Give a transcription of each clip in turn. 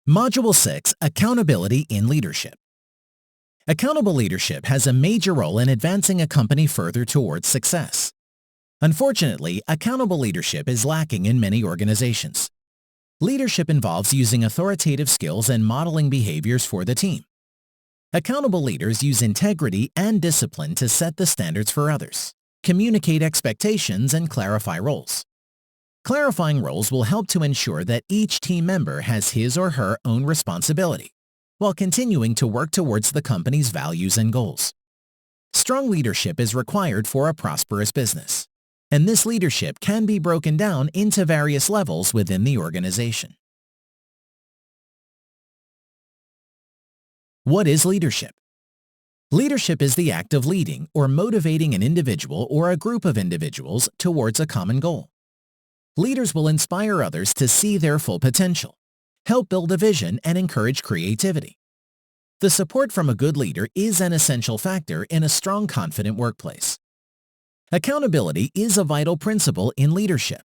Module 6, Accountability in Leadership. Accountable leadership has a major role in advancing a company further towards success. Unfortunately, accountable leadership is lacking in many organizations. Leadership involves using authoritative skills and modeling behaviors for the team. Accountable leaders use integrity and discipline to set the standards for others, communicate expectations, and clarify roles. Clarifying roles will help to ensure that each team member has his or her own responsibility, while continuing to work towards the company's values and goals. Strong leadership is required for a prosperous business, and this leadership can be broken down into various levels within the organization. What is leadership? Leadership is the act of leading or motivating an individual or a group of individuals towards a common goal. Leaders will inspire others to see their full potential, help build a vision, and encourage creativity. The support from a good leader is an essential factor in a strong, confident workplace. Accountability is a vital principle in leadership.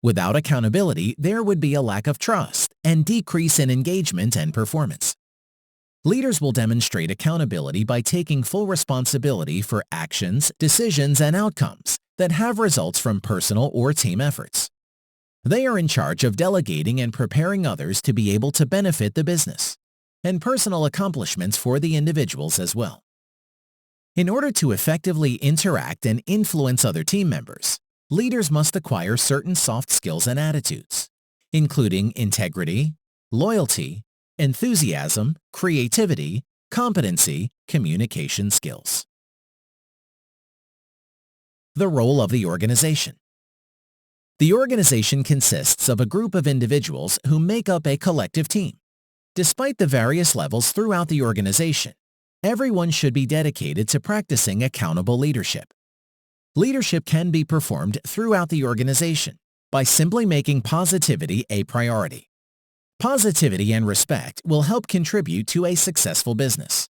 Without accountability, there would be a lack of trust and decrease in engagement and performance. Leaders will demonstrate accountability by taking full responsibility for actions, decisions, and outcomes that have results from personal or team efforts. They are in charge of delegating and preparing others to be able to benefit the business, and personal accomplishments for the individuals as well. In order to effectively interact and influence other team members, leaders must acquire certain soft skills and attitudes, including integrity, loyalty, enthusiasm, creativity, competency, communication skills. The role of the organization. The organization consists of a group of individuals who make up a collective team. Despite the various levels throughout the organization, everyone should be dedicated to practicing accountable leadership. Leadership can be performed throughout the organization by simply making positivity a priority. Positivity and respect will help contribute to a successful business.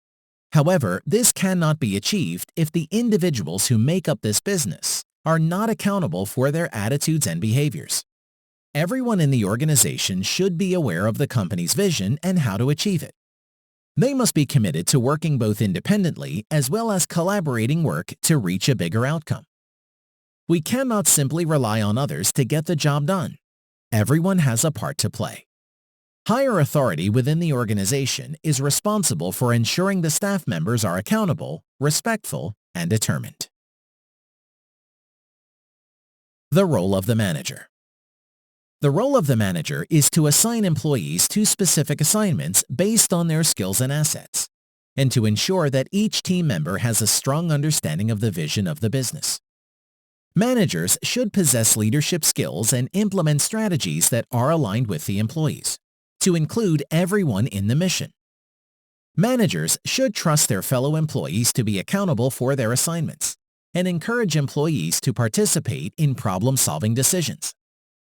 However, this cannot be achieved if the individuals who make up this business are not accountable for their attitudes and behaviors. Everyone in the organization should be aware of the company's vision and how to achieve it. They must be committed to working both independently as well as collaborating work to reach a bigger outcome. We cannot simply rely on others to get the job done. Everyone has a part to play. Higher authority within the organization is responsible for ensuring the staff members are accountable, respectful, and determined. The role of the manager. The role of the manager is to assign employees to specific assignments based on their skills and assets, and to ensure that each team member has a strong understanding of the vision of the business. Managers should possess leadership skills and implement strategies that are aligned with the employees, to include everyone in the mission. Managers should trust their fellow employees to be accountable for their assignments and encourage employees to participate in problem-solving decisions.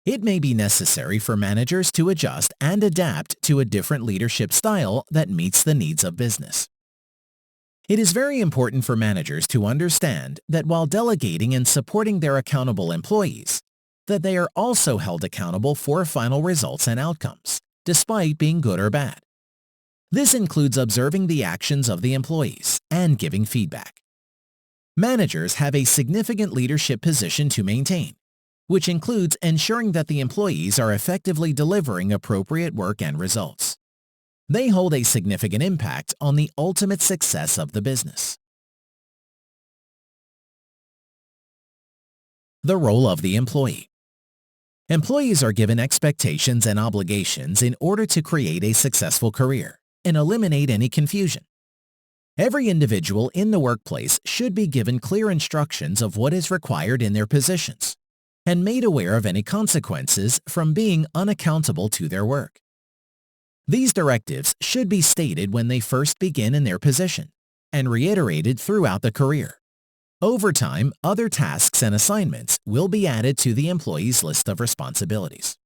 It may be necessary for managers to adjust and adapt to a different leadership style that meets the needs of business. It is very important for managers to understand that while delegating and supporting their accountable employees, that they are also held accountable for final results and outcomes, despite being good or bad. This includes observing the actions of the employees and giving feedback. Managers have a significant leadership position to maintain, which includes ensuring that the employees are effectively delivering appropriate work and results. They hold a significant impact on the ultimate success of the business. The role of the employee. Employees are given expectations and obligations in order to create a successful career and eliminate any confusion. Every individual in the workplace should be given clear instructions of what is required in their positions and made aware of any consequences from being unaccountable to their work. These directives should be stated when they first begin in their position and reiterated throughout the career. Over time, other tasks and assignments will be added to the employee's list of responsibilities.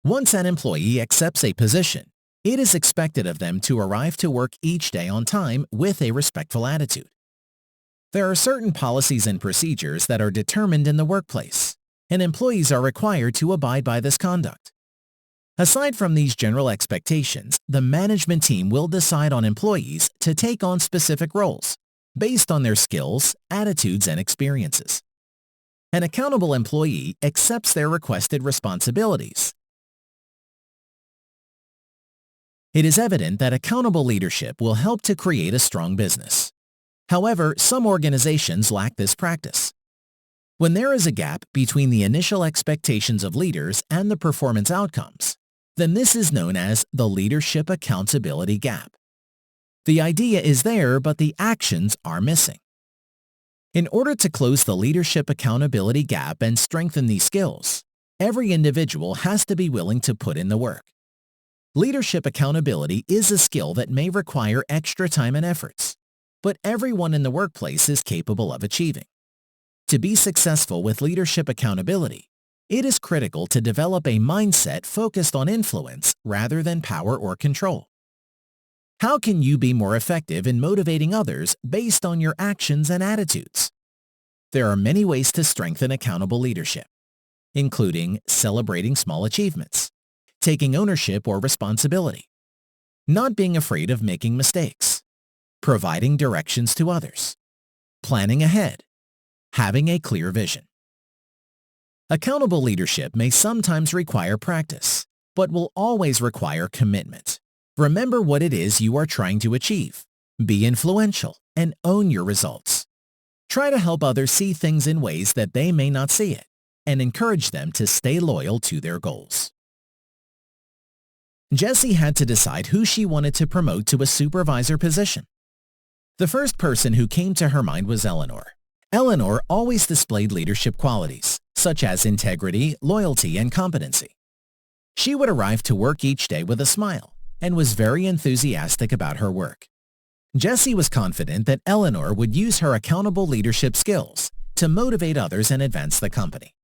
Once an employee accepts a position, it is expected of them to arrive to work each day on time with a respectful attitude. There are certain policies and procedures that are determined in the workplace, and employees are required to abide by this conduct. Aside from these general expectations, the management team will decide on employees to take on specific roles based on their skills, attitudes, and experiences. An accountable employee accepts their requested responsibilities. It is evident that accountable leadership will help to create a strong business. However, some organizations lack this practice. When there is a gap between the initial expectations of leaders and the performance outcomes, then this is known as the leadership accountability gap. The idea is there, but the actions are missing. In order to close the leadership accountability gap and strengthen these skills, every individual has to be willing to put in the work. Leadership accountability is a skill that may require extra time and efforts, but everyone in the workplace is capable of achieving. To be successful with leadership accountability, it is critical to develop a mindset focused on influence rather than power or control. How can you be more effective in motivating others based on your actions and attitudes? There are many ways to strengthen accountable leadership, including celebrating small achievements, taking ownership or responsibility, not being afraid of making mistakes, providing directions to others, planning ahead, having a clear vision. Accountable leadership may sometimes require practice, but will always require commitment. Remember what it is you are trying to achieve. Be influential and own your results. Try to help others see things in ways that they may not see it, and encourage them to stay loyal to their goals. Jessie had to decide who she wanted to promote to a supervisor position. The first person who came to her mind was Eleanor. Eleanor always displayed leadership qualities, such as integrity, loyalty, and competency. She would arrive to work each day with a smile and was very enthusiastic about her work. Jessie was confident that Eleanor would use her accountable leadership skills to motivate others and advance the company.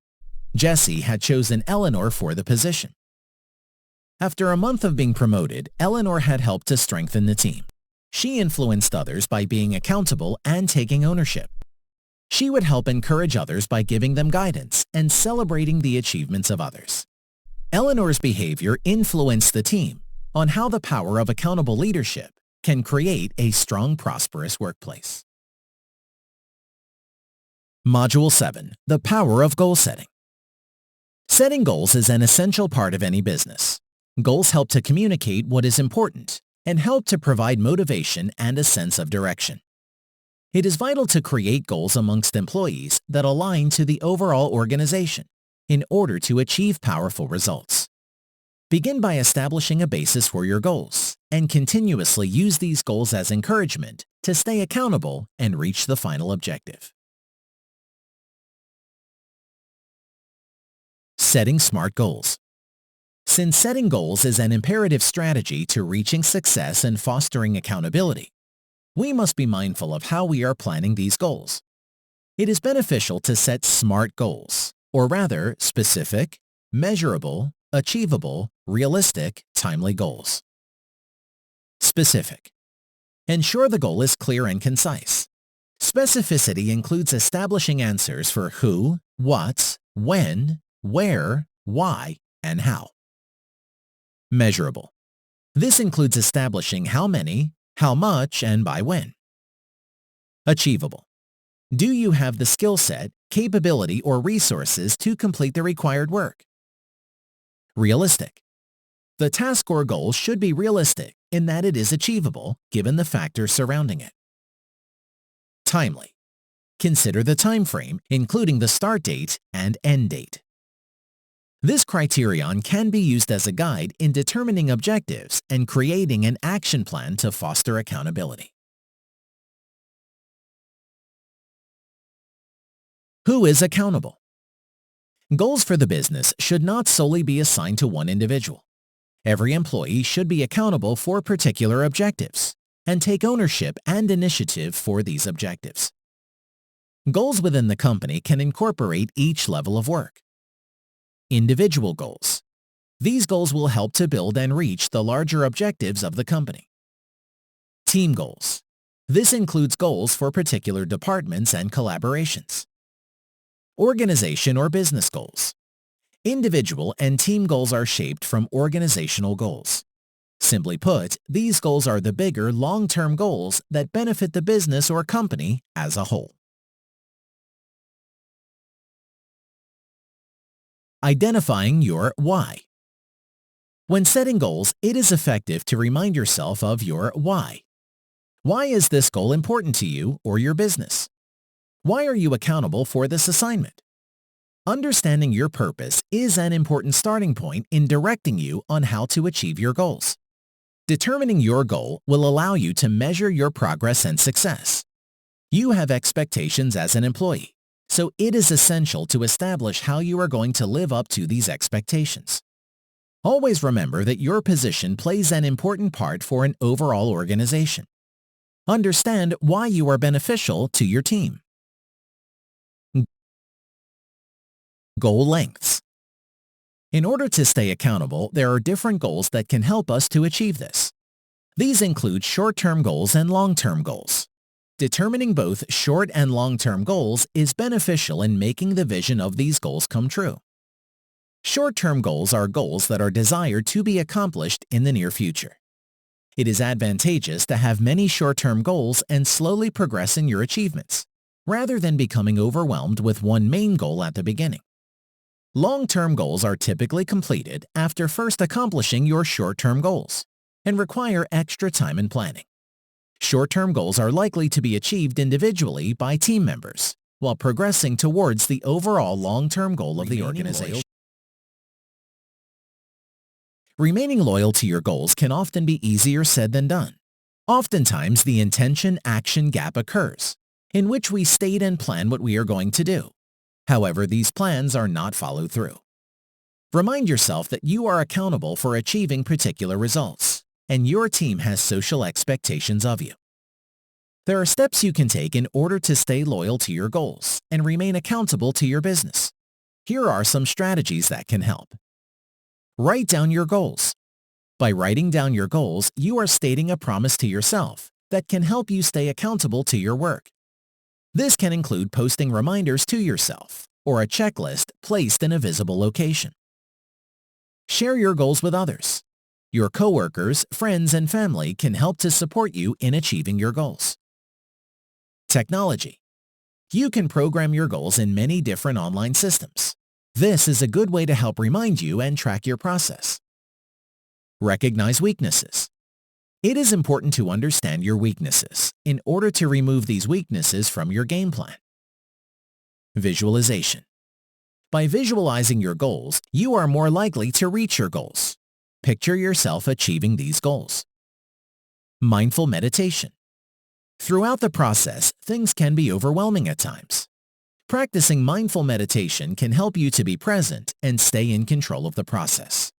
Jessie had chosen Eleanor for the position. After a month of being promoted, Eleanor had helped to strengthen the team. She influenced others by being accountable and taking ownership. She would help encourage others by giving them guidance and celebrating the achievements of others. Eleanor's behavior influenced the team on how the power of accountable leadership can create a strong, prosperous workplace. Module 7. The Power of Goal Setting. Setting goals is an essential part of any business. Goals help to communicate what is important and help to provide motivation and a sense of direction. It is vital to create goals amongst employees that align to the overall organization in order to achieve powerful results. Begin by establishing a basis for your goals and continuously use these goals as encouragement to stay accountable and reach the final objective. Setting smart goals. Since setting goals is an imperative strategy to reaching success and fostering accountability, we must be mindful of how we are planning these goals. It is beneficial to set SMART goals, or rather specific, measurable, achievable, realistic, timely goals. Specific. Ensure the goal is clear and concise. Specificity includes establishing answers for who, what, when, where, why, and how. Measurable. This includes establishing how many, how much, and by when. Achievable. Do you have the skill set, capability, or resources to complete the required work? Realistic. The task or goal should be realistic in that it is achievable given the factors surrounding it. Timely. Consider the time frame, including the start date and end date. This criterion can be used as a guide in determining objectives and creating an action plan to foster accountability. Who is accountable? Goals for the business should not solely be assigned to one individual. Every employee should be accountable for particular objectives and take ownership and initiative for these objectives. Goals within the company can incorporate each level of work. Individual goals. These goals will help to build and reach the larger objectives of the company. Team goals. This includes goals for particular departments and collaborations. Organization or business goals. Individual and team goals are shaped from organizational goals. Simply put, these goals are the bigger, long-term goals that benefit the business or company as a whole. Identifying your why. When setting goals, it is effective to remind yourself of your why. Why is this goal important to you or your business? Why are you accountable for this assignment? Understanding your purpose is an important starting point in directing you on how to achieve your goals. Determining your goal will allow you to measure your progress and success. You have expectations as an employee, so it is essential to establish how you are going to live up to these expectations. Always remember that your position plays an important part for an overall organization. Understand why you are beneficial to your team. Goal lengths. In order to stay accountable, there are different goals that can help us to achieve this. These include short-term goals and long-term goals. Determining both short and long-term goals is beneficial in making the vision of these goals come true. Short-term goals are goals that are desired to be accomplished in the near future. It is advantageous to have many short-term goals and slowly progress in your achievements, rather than becoming overwhelmed with one main goal at the beginning. Long-term goals are typically completed after first accomplishing your short-term goals and require extra time and planning. Short-term goals are likely to be achieved individually by team members while progressing towards the overall long-term goal of the organization. Remaining loyal to your goals can often be easier said than done. Oftentimes, the intention-action gap occurs, in which we state and plan what we are going to do. However, these plans are not followed through. Remind yourself that you are accountable for achieving particular results, and your team has social expectations of you. There are steps you can take in order to stay loyal to your goals and remain accountable to your business. Here are some strategies that can help. Write down your goals. By writing down your goals, you are stating a promise to yourself that can help you stay accountable to your work. This can include posting reminders to yourself or a checklist placed in a visible location. Share your goals with others. Your coworkers, friends, and family can help to support you in achieving your goals. Technology. You can program your goals in many different online systems. This is a good way to help remind you and track your process. Recognize weaknesses. It is important to understand your weaknesses in order to remove these weaknesses from your game plan. Visualization. By visualizing your goals, you are more likely to reach your goals. Picture yourself achieving these goals. Mindful meditation. Throughout the process, things can be overwhelming at times. Practicing mindful meditation can help you to be present and stay in control of the process.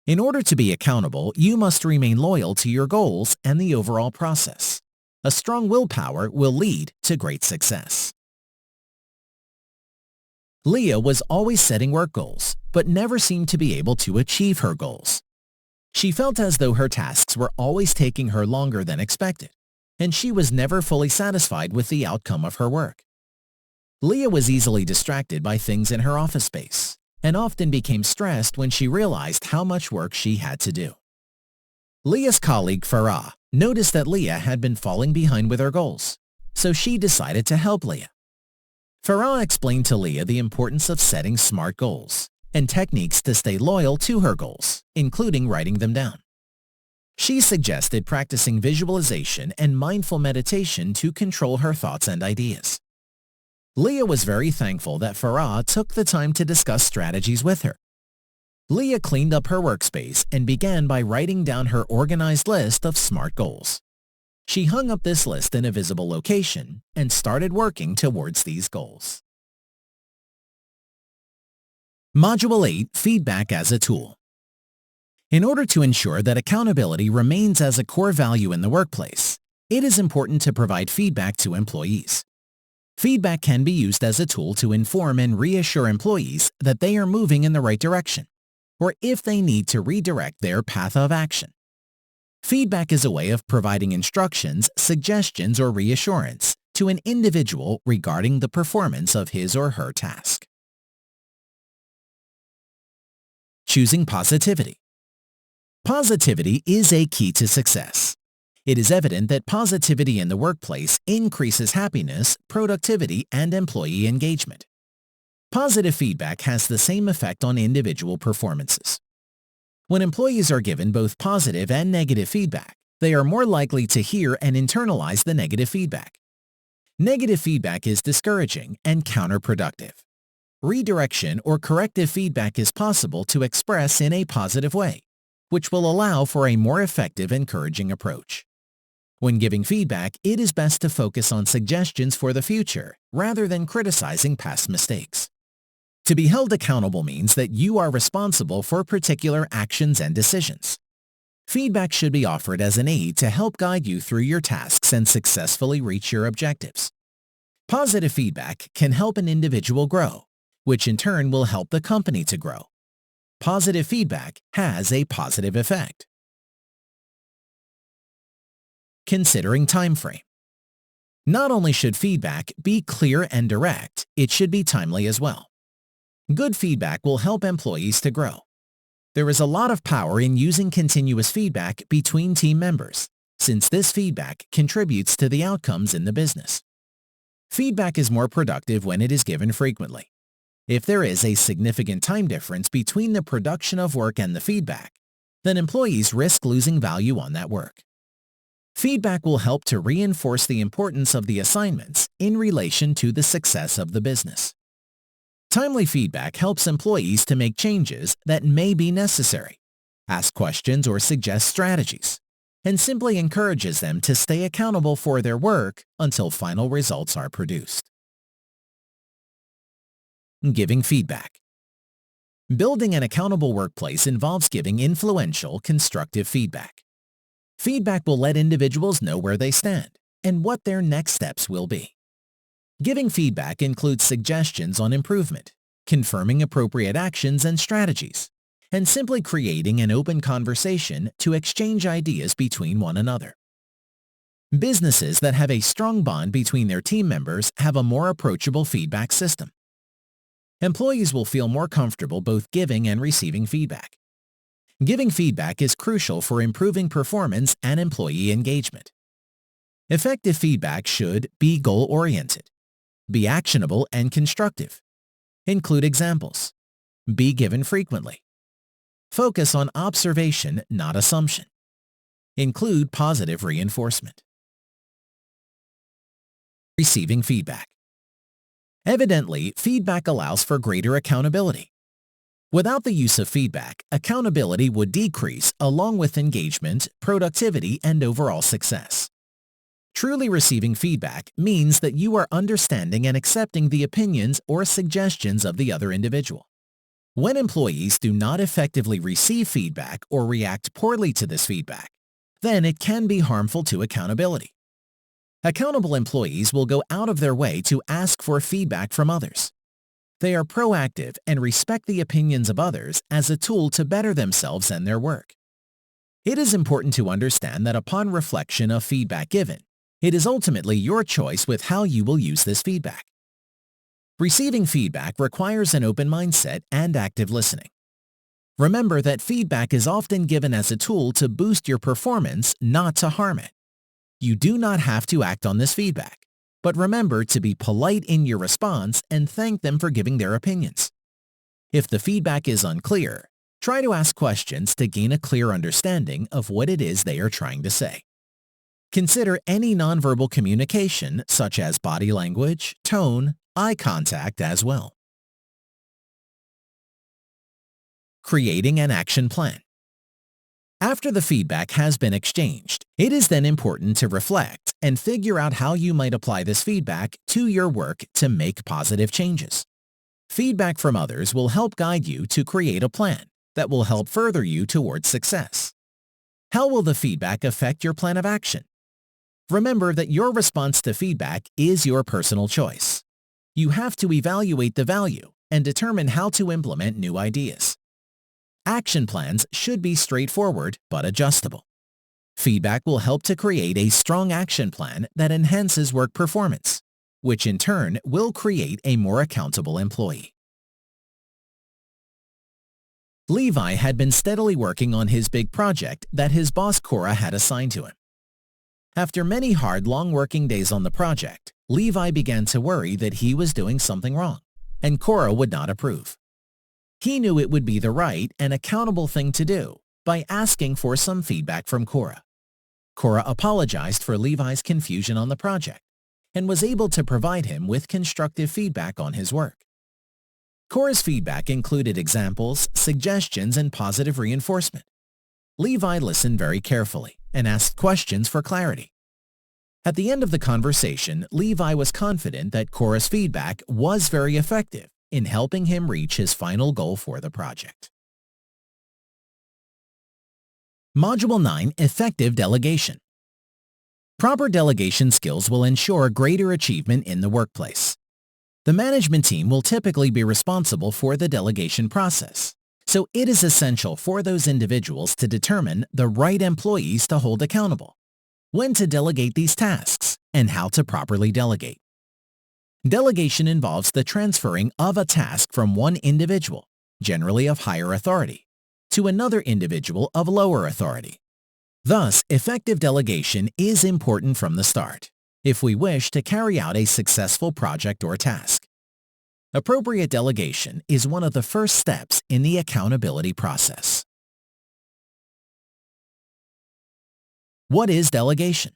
In order to be accountable, you must remain loyal to your goals and the overall process. A strong willpower will lead to great success. Leah was always setting work goals, but never seemed to be able to achieve her goals. She felt as though her tasks were always taking her longer than expected, and she was never fully satisfied with the outcome of her work. Leah was easily distracted by things in her office space and often became stressed when she realized how much work she had to do. Leah's colleague Farah noticed that Leah had been falling behind with her goals, so she decided to help Leah. Farah explained to Leah the importance of setting SMART goals and techniques to stay loyal to her goals, including writing them down. She suggested practicing visualization and mindful meditation to control her thoughts and ideas. Leah was very thankful that Farah took the time to discuss strategies with her. Leah cleaned up her workspace and began by writing down her organized list of SMART goals. She hung up this list in a visible location and started working towards these goals. Module 8, Feedback as a Tool. In order to ensure that accountability remains as a core value in the workplace, it is important to provide feedback to employees. Feedback can be used as a tool to inform and reassure employees that they are moving in the right direction, or if they need to redirect their path of action. Feedback is a way of providing instructions, suggestions, or reassurance to an individual regarding the performance of his or her task. Choosing positivity. Positivity is a key to success. It is evident that positivity in the workplace increases happiness, productivity, and employee engagement. Positive feedback has the same effect on individual performances. When employees are given both positive and negative feedback, they are more likely to hear and internalize the negative feedback. Negative feedback is discouraging and counterproductive. Redirection or corrective feedback is possible to express in a positive way, which will allow for a more effective, encouraging approach. When giving feedback, it is best to focus on suggestions for the future rather than criticizing past mistakes. To be held accountable means that you are responsible for particular actions and decisions. Feedback should be offered as an aid to help guide you through your tasks and successfully reach your objectives. Positive feedback can help an individual grow, which in turn will help the company to grow. Positive feedback has a positive effect. Considering time frame. Not only should feedback be clear and direct, it should be timely as well. Good feedback will help employees to grow. There is a lot of power in using continuous feedback between team members, since this feedback contributes to the outcomes in the business. Feedback is more productive when it is given frequently. If there is a significant time difference between the production of work and the feedback, then employees risk losing value on that work. Feedback will help to reinforce the importance of the assignments in relation to the success of the business. Timely feedback helps employees to make changes that may be necessary, ask questions or suggest strategies, and simply encourages them to stay accountable for their work until final results are produced. Giving feedback. Building an accountable workplace involves giving influential, constructive feedback. Feedback will let individuals know where they stand and what their next steps will be. Giving feedback includes suggestions on improvement, confirming appropriate actions and strategies, and simply creating an open conversation to exchange ideas between one another. Businesses that have a strong bond between their team members have a more approachable feedback system. Employees will feel more comfortable both giving and receiving feedback. Giving feedback is crucial for improving performance and employee engagement. Effective feedback should be goal-oriented, be actionable and constructive, include examples, be given frequently, focus on observation, not assumption, include positive reinforcement. Receiving feedback. Evidently, feedback allows for greater accountability. Without the use of feedback, accountability would decrease along with engagement, productivity, and overall success. Truly receiving feedback means that you are understanding and accepting the opinions or suggestions of the other individual. When employees do not effectively receive feedback or react poorly to this feedback, then it can be harmful to accountability. Accountable employees will go out of their way to ask for feedback from others. They are proactive and respect the opinions of others as a tool to better themselves and their work. It is important to understand that upon reflection of feedback given, it is ultimately your choice with how you will use this feedback. Receiving feedback requires an open mindset and active listening. Remember that feedback is often given as a tool to boost your performance, not to harm it. You do not have to act on this feedback, but remember to be polite in your response and thank them for giving their opinions. If the feedback is unclear, try to ask questions to gain a clear understanding of what it is they are trying to say. Consider any nonverbal communication such as body language, tone, eye contact as well. Creating an action plan. After the feedback has been exchanged, it is then important to reflect and figure out how you might apply this feedback to your work to make positive changes. Feedback from others will help guide you to create a plan that will help further you towards success. How will the feedback affect your plan of action? Remember that your response to feedback is your personal choice. You have to evaluate the value and determine how to implement new ideas. Action plans should be straightforward but adjustable. Feedback will help to create a strong action plan that enhances work performance, which in turn will create a more accountable employee. Levi had been steadily working on his big project that his boss Cora had assigned to him. After many hard, long working days on the project, Levi began to worry that he was doing something wrong, and Cora would not approve. He knew it would be the right and accountable thing to do by asking for some feedback from Cora. Cora apologized for Levi's confusion on the project and was able to provide him with constructive feedback on his work. Cora's feedback included examples, suggestions, and positive reinforcement. Levi listened very carefully and asked questions for clarity. At the end of the conversation, Levi was confident that Cora's feedback was very effective in helping him reach his final goal for the project. Module 9: Effective Delegation. Proper delegation skills will ensure greater achievement in the workplace. The management team will typically be responsible for the delegation process, so it is essential for those individuals to determine the right employees to hold accountable, when to delegate these tasks, and how to properly delegate. Delegation involves the transferring of a task from one individual, generally of higher authority, to another individual of lower authority. Thus, effective delegation is important from the start if we wish to carry out a successful project or task. Appropriate delegation is one of the first steps in the accountability process. What is delegation?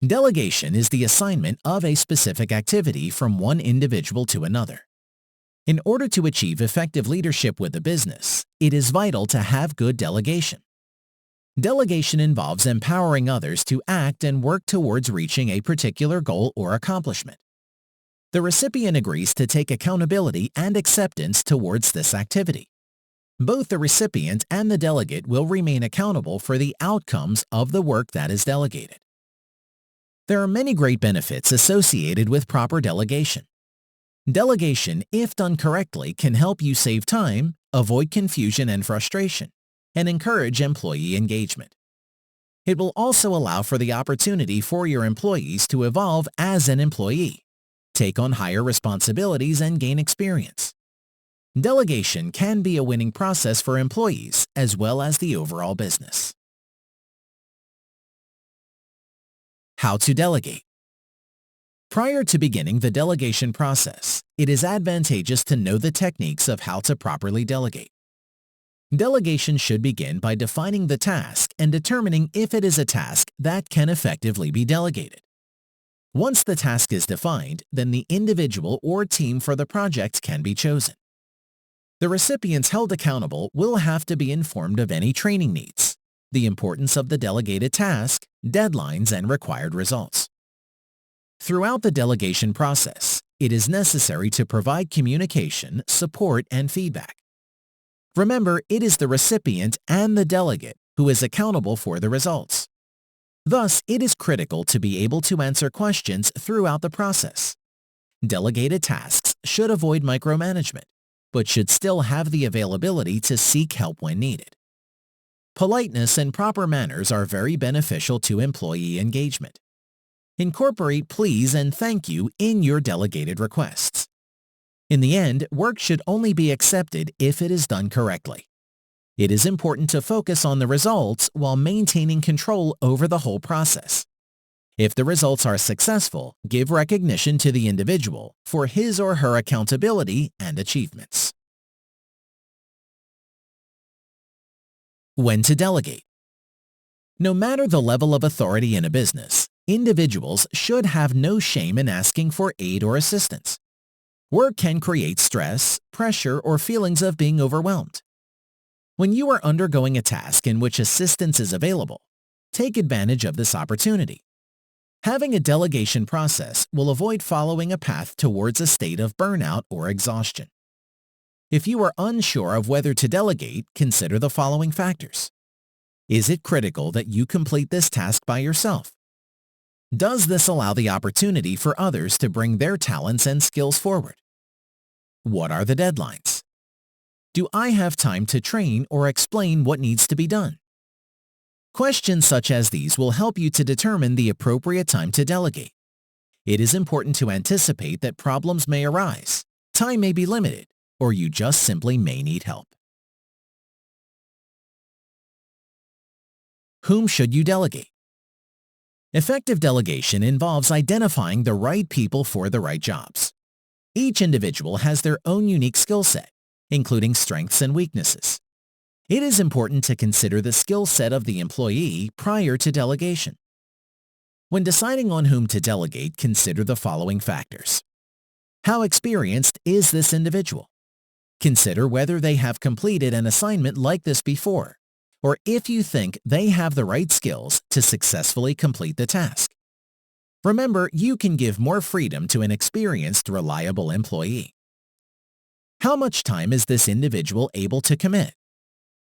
Delegation is the assignment of a specific activity from one individual to another. In order to achieve effective leadership with the business, it is vital to have good delegation. Delegation involves empowering others to act and work towards reaching a particular goal or accomplishment. The recipient agrees to take accountability and acceptance towards this activity. Both the recipient and the delegate will remain accountable for the outcomes of the work that is delegated. There are many great benefits associated with proper delegation. Delegation, if done correctly, can help you save time, avoid confusion and frustration, and encourage employee engagement. It will also allow for the opportunity for your employees to evolve as an employee, take on higher responsibilities, and gain experience. Delegation can be a winning process for employees as well as the overall business. How to delegate. Prior to beginning the delegation process, it is advantageous to know the techniques of how to properly delegate. Delegation should begin by defining the task and determining if it is a task that can effectively be delegated. Once the task is defined, then the individual or team for the project can be chosen. The recipients held accountable will have to be informed of any training needs, the importance of the delegated task, deadlines, and required results. Throughout the delegation process, it is necessary to provide communication, support, and feedback. Remember, it is the recipient and the delegate who is accountable for the results. Thus, it is critical to be able to answer questions throughout the process. Delegated tasks should avoid micromanagement, but should still have the availability to seek help when needed. Politeness and proper manners are very beneficial to employee engagement. Incorporate please and thank you in your delegated requests. In the end, work should only be accepted if it is done correctly. It is important to focus on the results while maintaining control over the whole process. If the results are successful, give recognition to the individual for his or her accountability and achievements. When to delegate. No matter the level of authority in a business, individuals should have no shame in asking for aid or assistance. Work can create stress, pressure, or feelings of being overwhelmed. When you are undergoing a task in which assistance is available, take advantage of this opportunity. Having a delegation process will avoid following a path towards a state of burnout or exhaustion. If you are unsure of whether to delegate, consider the following factors. Is it critical that you complete this task by yourself? Does this allow the opportunity for others to bring their talents and skills forward? What are the deadlines? Do I have time to train or explain what needs to be done? Questions such as these will help you to determine the appropriate time to delegate. It is important to anticipate that problems may arise, time may be limited, or you just simply may need help. Whom should you delegate? Effective delegation involves identifying the right people for the right jobs. Each individual has their own unique skill set, including strengths and weaknesses. It is important to consider the skill set of the employee prior to delegation. When deciding on whom to delegate, consider the following factors. How experienced is this individual? Consider whether they have completed an assignment like this before, or if you think they have the right skills to successfully complete the task. Remember, you can give more freedom to an experienced, reliable employee. How much time is this individual able to commit?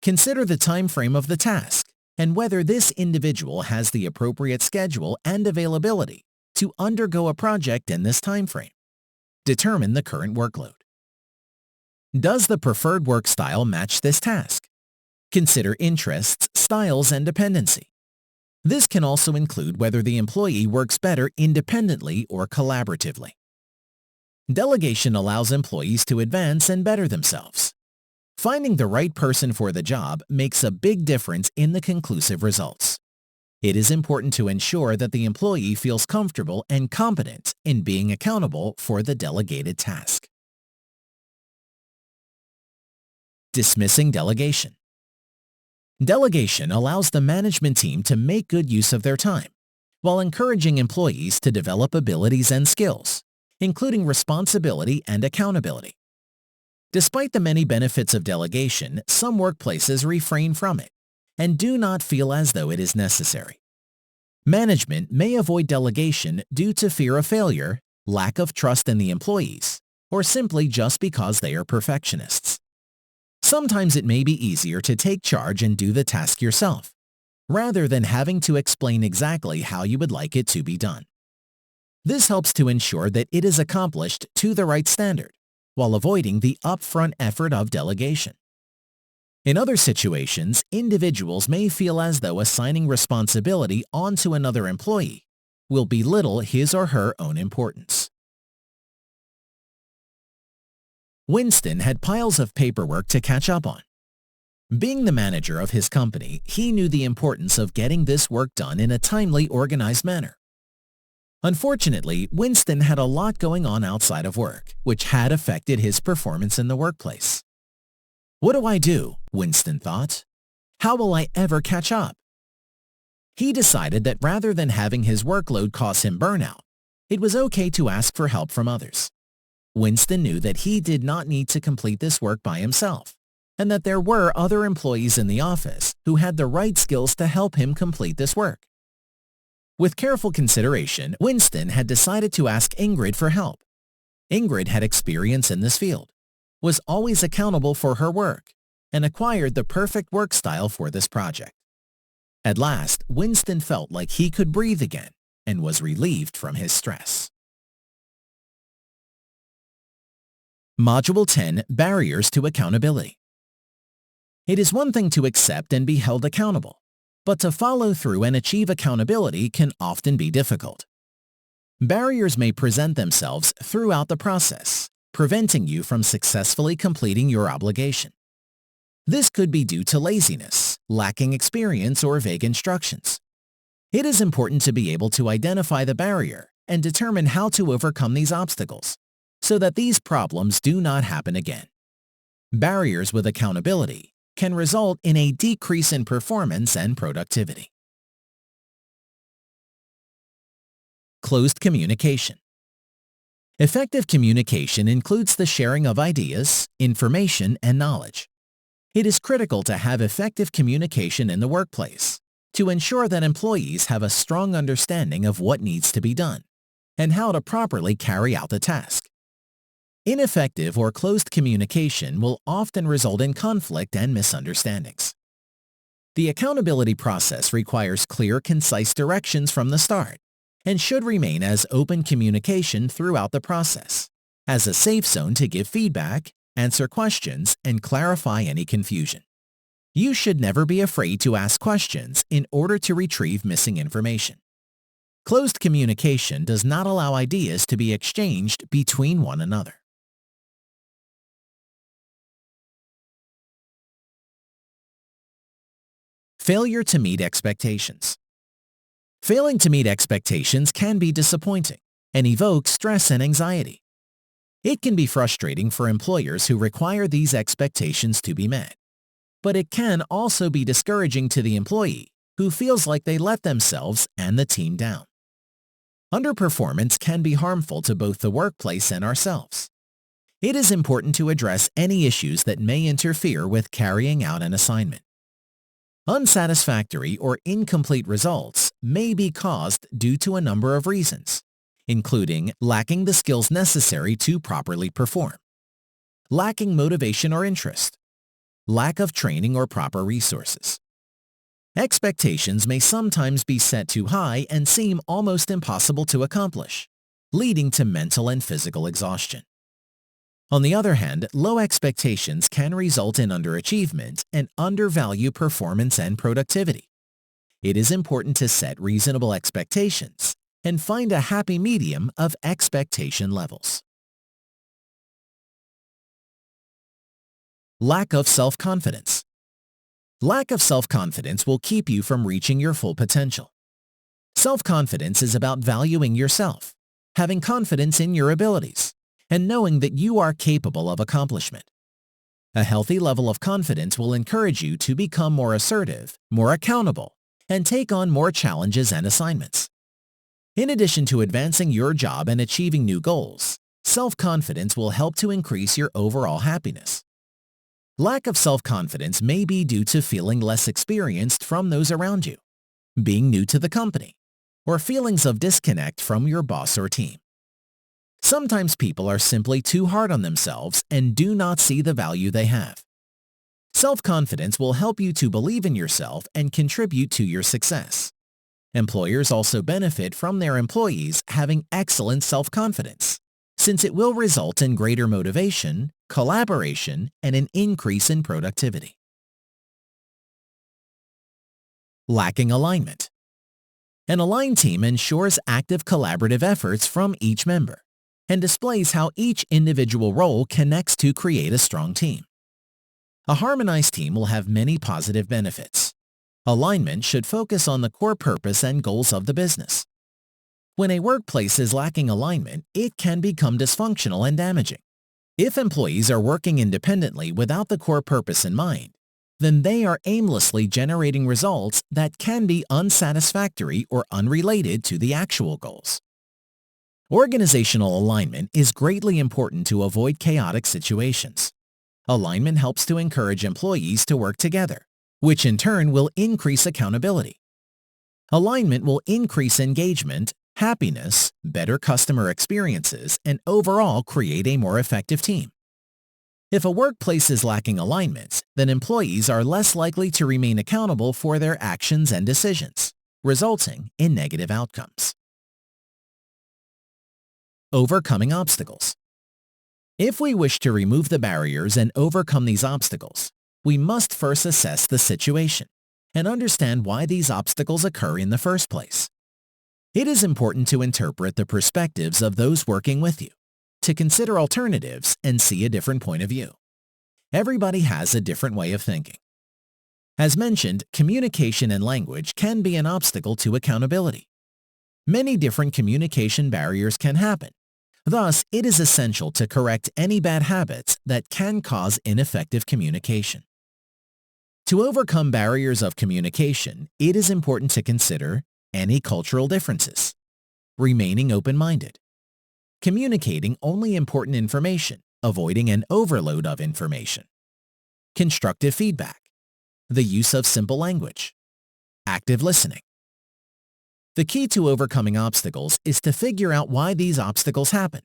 Consider the time frame of the task and whether this individual has the appropriate schedule and availability to undergo a project in this time frame. Determine the current workload. Does the preferred work style match this task? Consider interests, styles, and dependency. This can also include whether the employee works better independently or collaboratively. Delegation allows employees to advance and better themselves. Finding the right person for the job makes a big difference in the conclusive results. It is important to ensure that the employee feels comfortable and competent in being accountable for the delegated task. Dismissing delegation. Delegation allows the management team to make good use of their time, while encouraging employees to develop abilities and skills, including responsibility and accountability. Despite the many benefits of delegation, some workplaces refrain from it and do not feel as though it is necessary. Management may avoid delegation due to fear of failure, lack of trust in the employees, or simply just because they are perfectionists. Sometimes it may be easier to take charge and do the task yourself, rather than having to explain exactly how you would like it to be done. This helps to ensure that it is accomplished to the right standard, while avoiding the upfront effort of delegation. In other situations, individuals may feel as though assigning responsibility onto another employee will belittle his or her own importance. Winston had piles of paperwork to catch up on. Being the manager of his company, he knew the importance of getting this work done in a timely, organized manner. Unfortunately, Winston had a lot going on outside of work, which had affected his performance in the workplace. What do I do? Winston thought. How will I ever catch up? He decided that rather than having his workload cause him burnout, it was okay to ask for help from others. Winston knew that he did not need to complete this work by himself, and that there were other employees in the office who had the right skills to help him complete this work. With careful consideration, Winston had decided to ask Ingrid for help. Ingrid had experience in this field, was always accountable for her work, and acquired the perfect work style for this project. At last, Winston felt like he could breathe again and was relieved from his stress. Module 10, Barriers to Accountability. It is one thing to accept and be held accountable, but to follow through and achieve accountability can often be difficult. Barriers may present themselves throughout the process, preventing you from successfully completing your obligation. This could be due to laziness, lacking experience, or vague instructions. It is important to be able to identify the barrier and determine how to overcome these obstacles so that these problems do not happen again. Barriers with accountability can result in a decrease in performance and productivity. Closed communication. Effective communication includes the sharing of ideas, information, and knowledge. It is critical to have effective communication in the workplace to ensure that employees have a strong understanding of what needs to be done and how to properly carry out the task. Ineffective or closed communication will often result in conflict and misunderstandings. The accountability process requires clear, concise directions from the start and should remain as open communication throughout the process, as a safe zone to give feedback, answer questions, and clarify any confusion. You should never be afraid to ask questions in order to retrieve missing information. Closed communication does not allow ideas to be exchanged between one another. Failure to meet expectations. Failing to meet expectations can be disappointing and evoke stress and anxiety. It can be frustrating for employers who require these expectations to be met. But it can also be discouraging to the employee who feels like they let themselves and the team down. Underperformance can be harmful to both the workplace and ourselves. It is important to address any issues that may interfere with carrying out an assignment. Unsatisfactory or incomplete results may be caused due to a number of reasons, including lacking the skills necessary to properly perform, lacking motivation or interest, lack of training or proper resources. Expectations may sometimes be set too high and seem almost impossible to accomplish, leading to mental and physical exhaustion. On the other hand, low expectations can result in underachievement and undervalue performance and productivity. It is important to set reasonable expectations and find a happy medium of expectation levels. Lack of self-confidence. Lack of self-confidence will keep you from reaching your full potential. Self-confidence is about valuing yourself, having confidence in your abilities, and knowing that you are capable of accomplishment. A healthy level of confidence will encourage you to become more assertive, more accountable, and take on more challenges and assignments. In addition to advancing your job and achieving new goals, self-confidence will help to increase your overall happiness. Lack of self-confidence may be due to feeling less experienced from those around you, being new to the company, or feelings of disconnect from your boss or team. Sometimes people are simply too hard on themselves and do not see the value they have. Self-confidence will help you to believe in yourself and contribute to your success. Employers also benefit from their employees having excellent self-confidence, since it will result in greater motivation, collaboration, and an increase in productivity. Lacking alignment. An aligned team ensures active collaborative efforts from each member and displays how each individual role connects to create a strong team. A harmonized team will have many positive benefits. Alignment should focus on the core purpose and goals of the business. When a workplace is lacking alignment, it can become dysfunctional and damaging. If employees are working independently without the core purpose in mind, then they are aimlessly generating results that can be unsatisfactory or unrelated to the actual goals. Organizational alignment is greatly important to avoid chaotic situations. Alignment helps to encourage employees to work together, which in turn will increase accountability. Alignment will increase engagement, happiness, better customer experiences, and overall create a more effective team. If a workplace is lacking alignment, then employees are less likely to remain accountable for their actions and decisions, resulting in negative outcomes. Overcoming obstacles. If we wish to remove the barriers and overcome these obstacles, we must first assess the situation and understand why these obstacles occur in the first place. It is important to interpret the perspectives of those working with you, to consider alternatives and see a different point of view. Everybody has a different way of thinking. As mentioned, communication and language can be an obstacle to accountability. Many different communication barriers can happen. Thus, it is essential to correct any bad habits that can cause ineffective communication. To overcome barriers of communication, it is important to consider any cultural differences, remaining open-minded, communicating only important information, avoiding an overload of information, constructive feedback, the use of simple language, active listening. The key to overcoming obstacles is to figure out why these obstacles happen,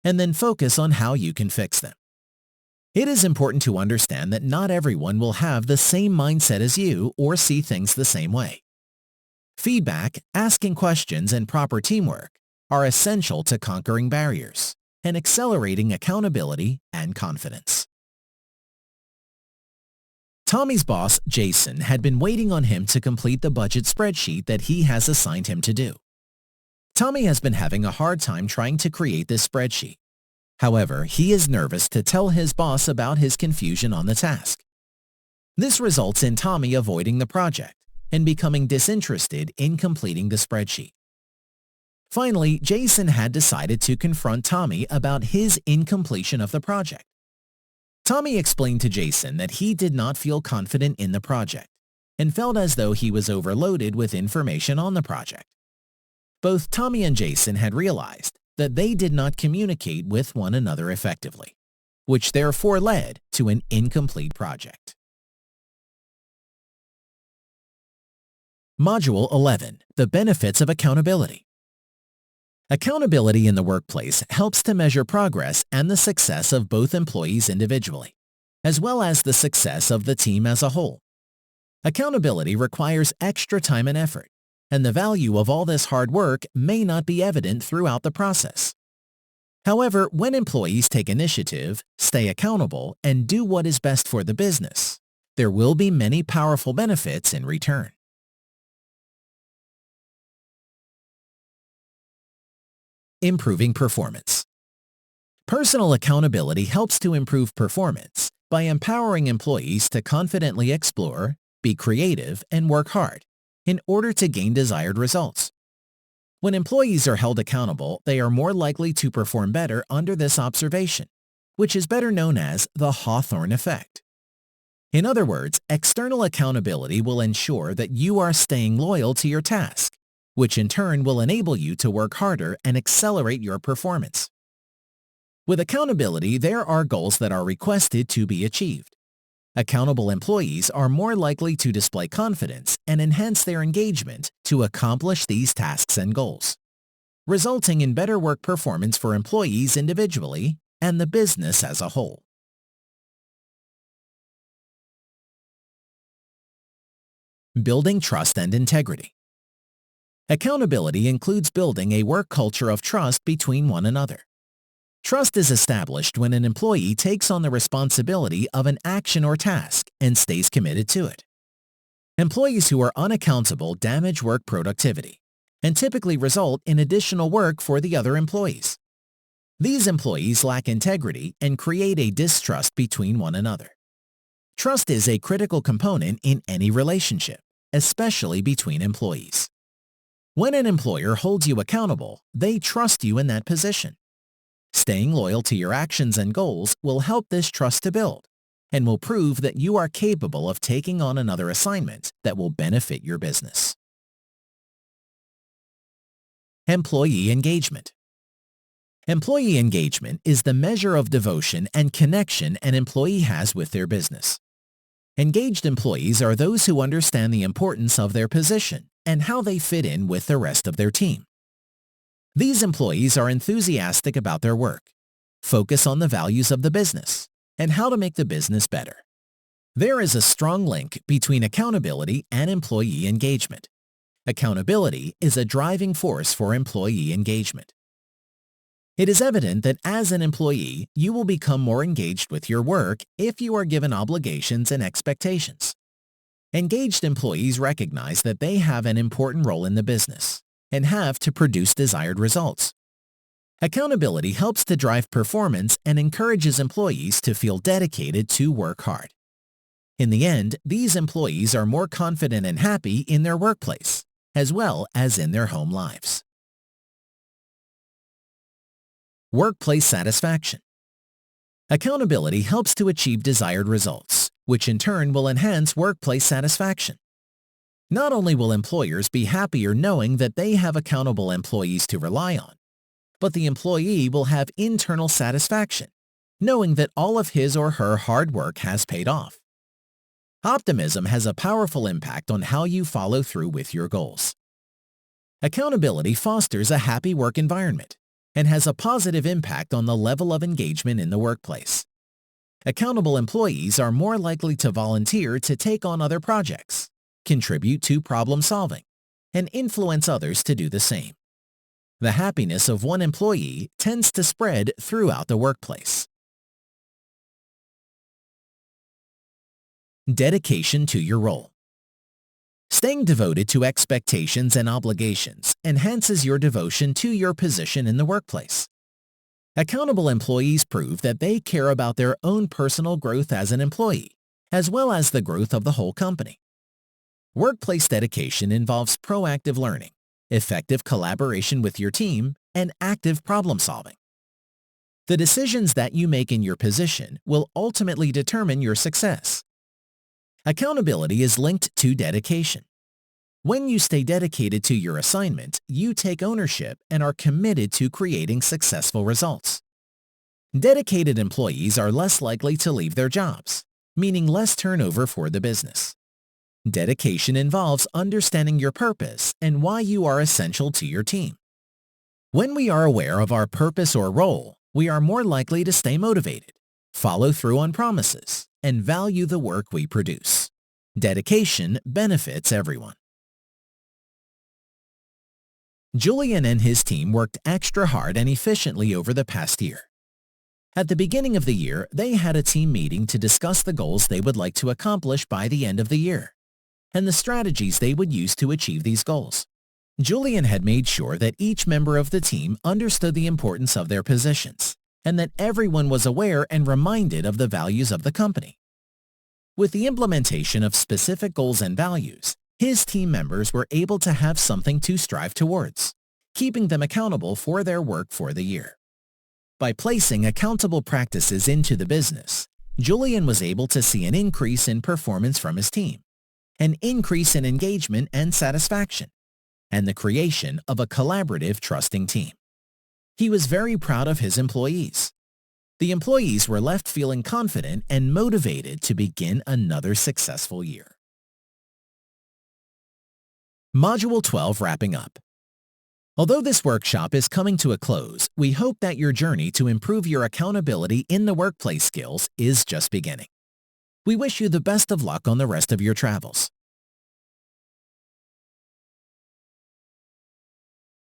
and then focus on how you can fix them. It is important to understand that not everyone will have the same mindset as you or see things the same way. Feedback, asking questions, and proper teamwork are essential to conquering barriers and accelerating accountability and confidence. Tommy's boss, Jason, had been waiting on him to complete the budget spreadsheet that he has assigned him to do. Tommy has been having a hard time trying to create this spreadsheet. However, he is nervous to tell his boss about his confusion on the task. This results in Tommy avoiding the project and becoming disinterested in completing the spreadsheet. Finally, Jason had decided to confront Tommy about his incompletion of the project. Tommy explained to Jason that he did not feel confident in the project and felt as though he was overloaded with information on the project. Both Tommy and Jason had realized that they did not communicate with one another effectively, which therefore led to an incomplete project. Module 11. The Benefits of Accountability. Accountability in the workplace helps to measure progress and the success of both employees individually, as well as the success of the team as a whole. Accountability requires extra time and effort, and the value of all this hard work may not be evident throughout the process. However, when employees take initiative, stay accountable, and do what is best for the business, there will be many powerful benefits in return. Improving performance. Personal accountability helps to improve performance by empowering employees to confidently explore, be creative, and work hard in order to gain desired results. When employees are held accountable, they are more likely to perform better under this observation, which is better known as the Hawthorne effect. In other words, external accountability will ensure that you are staying loyal to your task, which in turn will enable you to work harder and accelerate your performance. With accountability, there are goals that are requested to be achieved. Accountable employees are more likely to display confidence and enhance their engagement to accomplish these tasks and goals, resulting in better work performance for employees individually and the business as a whole. Building trust and integrity. Accountability includes building a work culture of trust between one another. Trust is established when an employee takes on the responsibility of an action or task and stays committed to it. Employees who are unaccountable damage work productivity and typically result in additional work for the other employees. These employees lack integrity and create a distrust between one another. Trust is a critical component in any relationship, especially between employees. When an employer holds you accountable, they trust you in that position. Staying loyal to your actions and goals will help this trust to build and will prove that you are capable of taking on another assignment that will benefit your business. Employee engagement. Employee engagement is the measure of devotion and connection an employee has with their business. Engaged employees are those who understand the importance of their position and how they fit in with the rest of their team. These employees are enthusiastic about their work, focus on the values of the business, and how to make the business better. There is a strong link between accountability and employee engagement. Accountability is a driving force for employee engagement. It is evident that as an employee, you will become more engaged with your work if you are given obligations and expectations. Engaged employees recognize that they have an important role in the business and have to produce desired results. Accountability helps to drive performance and encourages employees to feel dedicated to work hard. In the end, these employees are more confident and happy in their workplace, as well as in their home lives. Workplace satisfaction. Accountability helps to achieve desired results, which in turn will enhance workplace satisfaction. Not only will employers be happier knowing that they have accountable employees to rely on, but the employee will have internal satisfaction, knowing that all of his or her hard work has paid off. Optimism has a powerful impact on how you follow through with your goals. Accountability fosters a happy work environment and has a positive impact on the level of engagement in the workplace. Accountable employees are more likely to volunteer to take on other projects, contribute to problem solving, and influence others to do the same. The happiness of one employee tends to spread throughout the workplace. Dedication to your role. Staying devoted to expectations and obligations enhances your devotion to your position in the workplace. Accountable employees prove that they care about their own personal growth as an employee as well as the growth of the whole company. Workplace dedication involves proactive learning, effective collaboration with your team, and active problem solving. The decisions that you make in your position will ultimately determine your success. Accountability is linked to dedication. When you stay dedicated to your assignment, you take ownership and are committed to creating successful results. Dedicated employees are less likely to leave their jobs, meaning less turnover for the business. Dedication involves understanding your purpose and why you are essential to your team. When we are aware of our purpose or role, we are more likely to stay motivated, follow through on promises, and value the work we produce. Dedication benefits everyone. Julian and his team worked extra hard and efficiently over the past year. At the beginning of the year, they had a team meeting to discuss the goals they would like to accomplish by the end of the year, and the strategies they would use to achieve these goals. Julian had made sure that each member of the team understood the importance of their positions, and that everyone was aware and reminded of the values of the company. With the implementation of specific goals and values, his team members were able to have something to strive towards, keeping them accountable for their work for the year. By placing accountable practices into the business, Julian was able to see an increase in performance from his team, an increase in engagement and satisfaction, and the creation of a collaborative, trusting team. He was very proud of his employees. The employees were left feeling confident and motivated to begin another successful year. Module 12 wrapping up. Although this workshop is coming to a close, we hope that your journey to improve your accountability in the workplace skills is just beginning. We wish you the best of luck on the rest of your travels.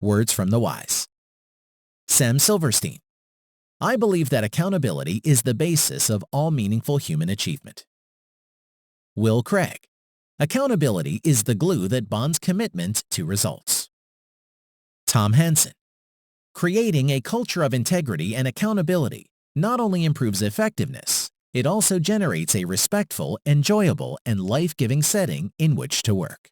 Words from the wise. Sam Silverstein. I believe that accountability is the basis of all meaningful human achievement. Will Craig. Accountability is the glue that bonds commitment to results. Tom Hansen. Creating a culture of integrity and accountability not only improves effectiveness, it also generates a respectful, enjoyable, and life-giving setting in which to work.